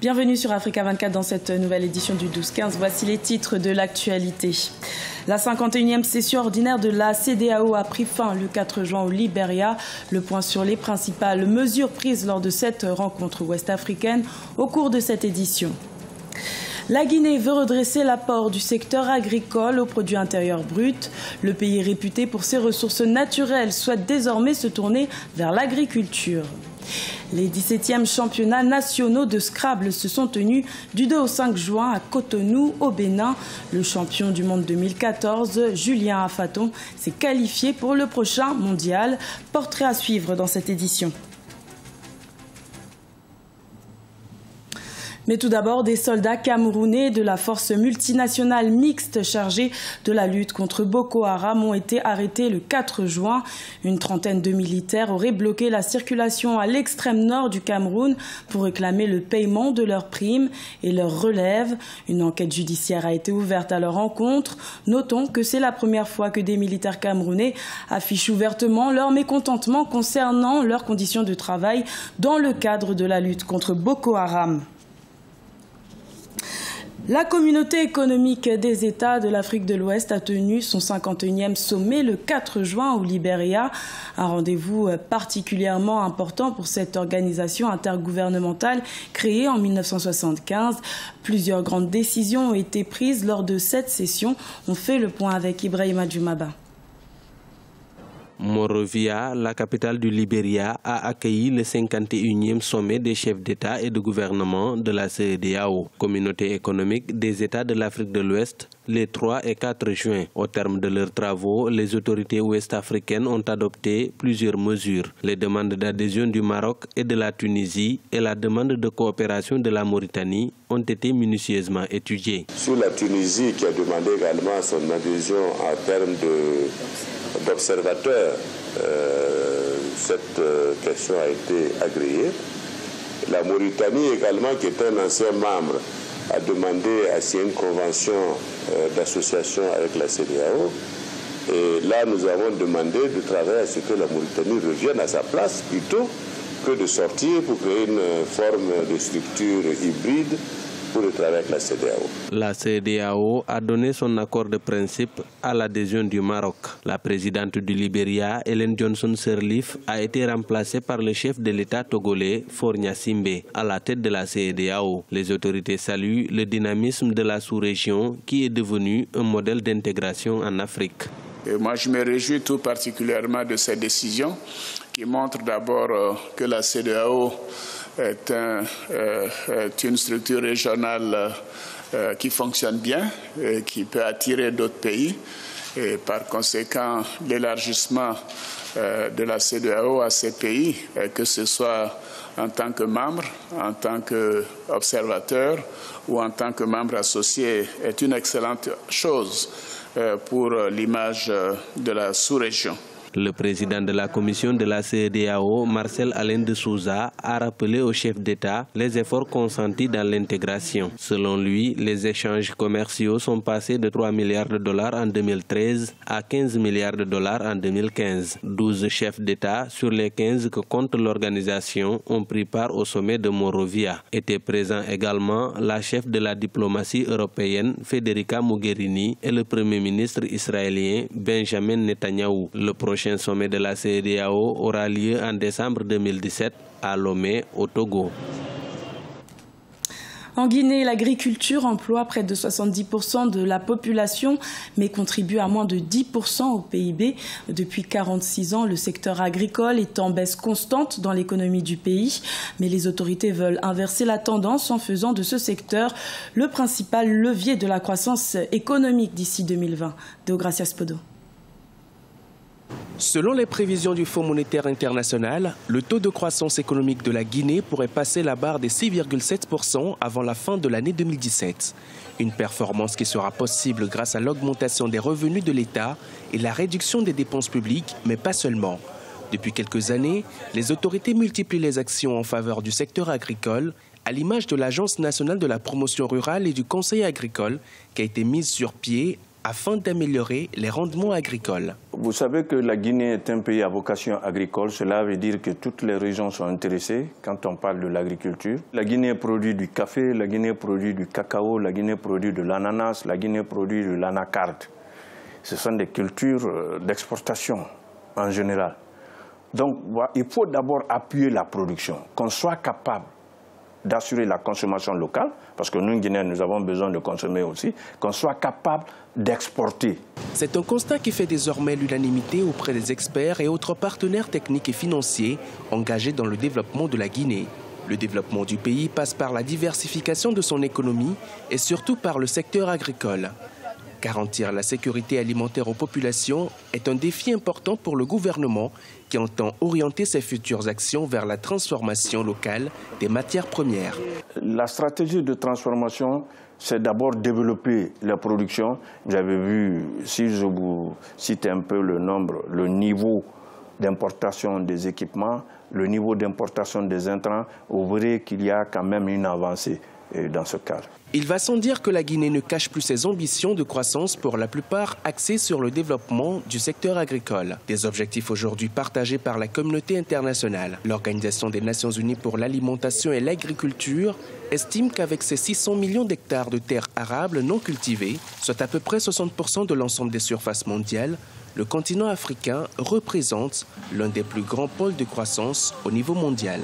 Bienvenue sur Africa 24 dans cette nouvelle édition du 12-15. Voici les titres de l'actualité. La 51e session ordinaire de la CEDEAO a pris fin le 4 juin au Libéria. Le point sur les principales mesures prises lors de cette rencontre ouest-africaine au cours de cette édition. La Guinée veut redresser l'apport du secteur agricole au produit intérieur brut. Le pays réputé pour ses ressources naturelles souhaite désormais se tourner vers l'agriculture. Les 17e championnats nationaux de Scrabble se sont tenus du 2 au 5 juin à Cotonou, au Bénin. Le champion du monde 2014, Julien Afaton, s'est qualifié pour le prochain mondial. Portrait à suivre dans cette édition. Mais tout d'abord, des soldats camerounais de la force multinationale mixte chargée de la lutte contre Boko Haram ont été arrêtés le 4 juin. Une trentaine de militaires auraient bloqué la circulation à l'extrême nord du Cameroun pour réclamer le paiement de leurs primes et leurs relèves. Une enquête judiciaire a été ouverte à leur encontre. Notons que c'est la première fois que des militaires camerounais affichent ouvertement leur mécontentement concernant leurs conditions de travail dans le cadre de la lutte contre Boko Haram. La communauté économique des États de l'Afrique de l'Ouest a tenu son 51e sommet le 4 juin au Libéria. Un rendez-vous particulièrement important pour cette organisation intergouvernementale créée en 1975. Plusieurs grandes décisions ont été prises lors de cette session. On fait le point avec Ibrahima Djoumaba. Monrovia, la capitale du Libéria, a accueilli le 51e sommet des chefs d'État et de gouvernement de la CEDEAO, communauté économique des États de l'Afrique de l'Ouest, les 3 et 4 juin. Au terme de leurs travaux, les autorités ouest-africaines ont adopté plusieurs mesures. Les demandes d'adhésion du Maroc et de la Tunisie et la demande de coopération de la Mauritanie ont été minutieusement étudiées. Sur la Tunisie, qui a demandé également son adhésion en termes d'observateurs, cette question a été agréée. La Mauritanie également, qui est un ancien membre, a demandé à signer une convention d'association avec la CEDEAO. Et là, nous avons demandé de travailler à ce que la Mauritanie revienne à sa place plutôt que de sortir pour créer une forme de structure hybride pour le travail avec la CEDEAO. La CEDEAO a donné son accord de principe à l'adhésion du Maroc. La présidente du Libéria, Ellen Johnson Sirleaf, a été remplacée par le chef de l'État togolais, Faure Gnassingbé, à la tête de la CEDEAO. Les autorités saluent le dynamisme de la sous-région qui est devenu un modèle d'intégration en Afrique. Et moi, je me réjouis tout particulièrement de cette décision qui montre d'abord que la CEDEAO est une structure régionale qui fonctionne bien et qui peut attirer d'autres pays. Et par conséquent, l'élargissement de la CEDEAO à ces pays, que ce soit en tant que membre, en tant qu'observateur ou en tant que membre associé, est une excellente chose pour l'image de la sous-région. Le président de la commission de la CEDEAO, Marcel Alain de Souza, a rappelé aux chefs d'État les efforts consentis dans l'intégration. Selon lui, les échanges commerciaux sont passés de 3 milliards de dollars en 2013 à 15 milliards de dollars en 2015. 12 chefs d'État sur les 15 que compte l'organisation ont pris part au sommet de Monrovia. Étaient présents également la chef de la diplomatie européenne, Federica Mogherini, et le premier ministre israélien, Benjamin Netanyahou. Le prochain sommet de la CEDEAO aura lieu en décembre 2017 à Lomé, au Togo. En Guinée, l'agriculture emploie près de 70% de la population, mais contribue à moins de 10% au PIB. Depuis 46 ans, le secteur agricole est en baisse constante dans l'économie du pays. Mais les autorités veulent inverser la tendance en faisant de ce secteur le principal levier de la croissance économique d'ici 2020. Deogracias Podo. Selon les prévisions du Fonds monétaire international, le taux de croissance économique de la Guinée pourrait passer la barre des 6,7% avant la fin de l'année 2017. Une performance qui sera possible grâce à l'augmentation des revenus de l'État et la réduction des dépenses publiques, mais pas seulement. Depuis quelques années, les autorités multiplient les actions en faveur du secteur agricole, à l'image de l'Agence nationale de la promotion rurale et du conseil agricole qui a été mise sur pied afin d'améliorer les rendements agricoles. Vous savez que la Guinée est un pays à vocation agricole. Cela veut dire que toutes les régions sont intéressées quand on parle de l'agriculture. La Guinée produit du café, la Guinée produit du cacao, la Guinée produit de l'ananas, la Guinée produit de l'anacarde. Ce sont des cultures d'exportation en général. Donc il faut d'abord appuyer la production, qu'on soit capable d'assurer la consommation locale, parce que nous, Guinéens, nous avons besoin de consommer aussi, qu'on soit capable d'exporter. C'est un constat qui fait désormais l'unanimité auprès des experts et autres partenaires techniques et financiers engagés dans le développement de la Guinée. Le développement du pays passe par la diversification de son économie et surtout par le secteur agricole. Garantir la sécurité alimentaire aux populations est un défi important pour le gouvernement qui entend orienter ses futures actions vers la transformation locale des matières premières. La stratégie de transformation, c'est d'abord développer la production. Vous avez vu, si je vous cite un peu le niveau d'importation des équipements, le niveau d'importation des intrants, vous verrez qu'il y a quand même une avancée dans ce cadre. Il va sans dire que la Guinée ne cache plus ses ambitions de croissance, pour la plupart axées sur le développement du secteur agricole. Des objectifs aujourd'hui partagés par la communauté internationale. L'Organisation des Nations Unies pour l'alimentation et l'agriculture estime qu'avec ses 600 millions d'hectares de terres arables non cultivées, soit à peu près 60% de l'ensemble des surfaces mondiales, le continent africain représente l'un des plus grands pôles de croissance au niveau mondial.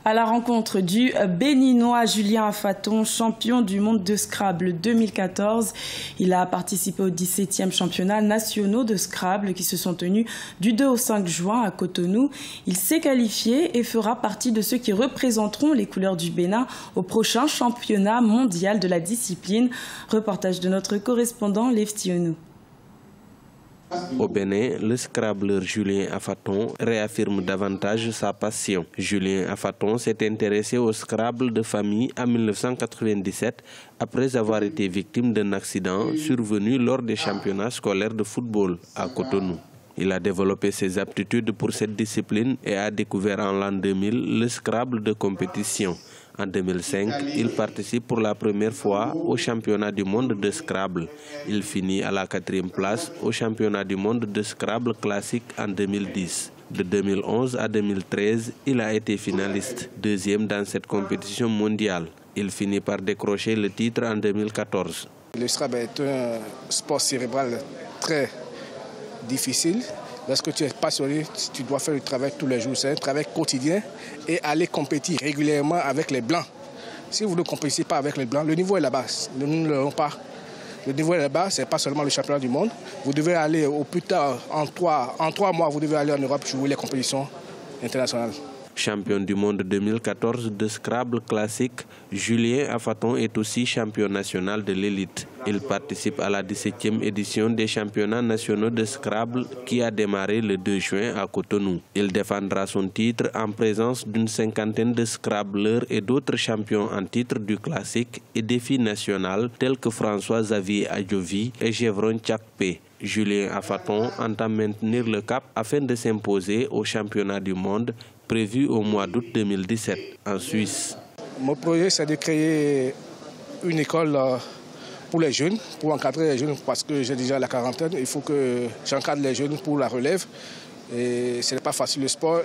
À la rencontre du Béninois Julien Afaton, champion du monde de Scrabble 2014. Il a participé aux 17e championnats nationaux de Scrabble qui se sont tenus du 2 au 5 juin à Cotonou. Il s'est qualifié et fera partie de ceux qui représenteront les couleurs du Bénin au prochain championnat mondial de la discipline. Reportage de notre correspondant Lev Tionou. Au Bénin, le scrabbleur Julien Afaton réaffirme davantage sa passion. Julien Afaton s'est intéressé au Scrabble de famille en 1997 après avoir été victime d'un accident survenu lors des championnats scolaires de football à Cotonou. Il a développé ses aptitudes pour cette discipline et a découvert en l'an 2000 le Scrabble de compétition. En 2005, il participe pour la première fois au championnat du monde de Scrabble. Il finit à la 4e place au championnat du monde de Scrabble classique en 2010. De 2011 à 2013, il a été finaliste, 2e dans cette compétition mondiale. Il finit par décrocher le titre en 2014. Le Scrabble est un sport cérébral très difficile. Lorsque tu es passionné, tu dois faire le travail tous les jours. C'est un travail quotidien et aller compétir régulièrement avec les Blancs. Si vous ne compétissez pas avec les Blancs, le niveau est là-bas. Nous ne l'avons pas. Le niveau est là-bas, ce n'est pas seulement le championnat du monde. Vous devez aller au plus tard, en 3 mois, vous devez aller en Europe jouer les compétitions internationales. Champion du monde 2014 de Scrabble classique, Julien Afaton est aussi champion national de l'élite. Il participe à la 17e édition des championnats nationaux de Scrabble qui a démarré le 2 juin à Cotonou. Il défendra son titre en présence d'une 50aine de Scrabbleurs et d'autres champions en titre du classique et défi national tels que François-Xavier Adjovi et Gévron Tchakpé. Julien Afaton entend maintenir le cap afin de s'imposer au championnat du monde prévu au mois d'août 2017 en Suisse. Mon projet, c'est de créer une école pour les jeunes, pour encadrer les jeunes, parce que j'ai déjà la quarantaine. Il faut que j'encadre les jeunes pour la relève. Et ce n'est pas facile le sport,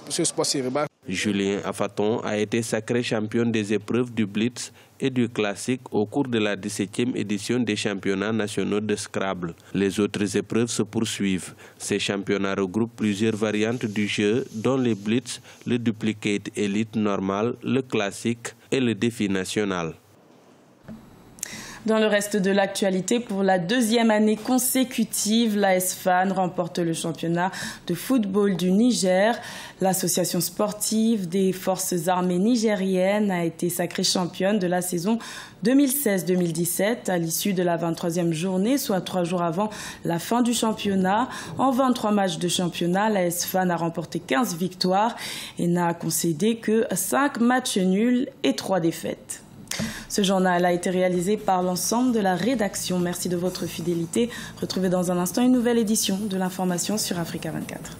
ce sport cérébral. Julien Afaton a été sacré champion des épreuves du Blitz et du classique au cours de la 17e édition des championnats nationaux de Scrabble. Les autres épreuves se poursuivent. Ces championnats regroupent plusieurs variantes du jeu, dont les Blitz, le Duplicate Elite normal, le classique et le défi national. Dans le reste de l'actualité, pour la 2e année consécutive, l'AS Fan remporte le championnat de football du Niger. L'association sportive des forces armées nigériennes a été sacrée championne de la saison 2016-2017 à l'issue de la 23e journée, soit 3 jours avant la fin du championnat. En 23 matchs de championnat, l'AS Fan a remporté 15 victoires et n'a concédé que 5 matchs nuls et 3 défaites. Ce journal a été réalisé par l'ensemble de la rédaction. Merci de votre fidélité. Retrouvez dans un instant une nouvelle édition de l'information sur Africa 24.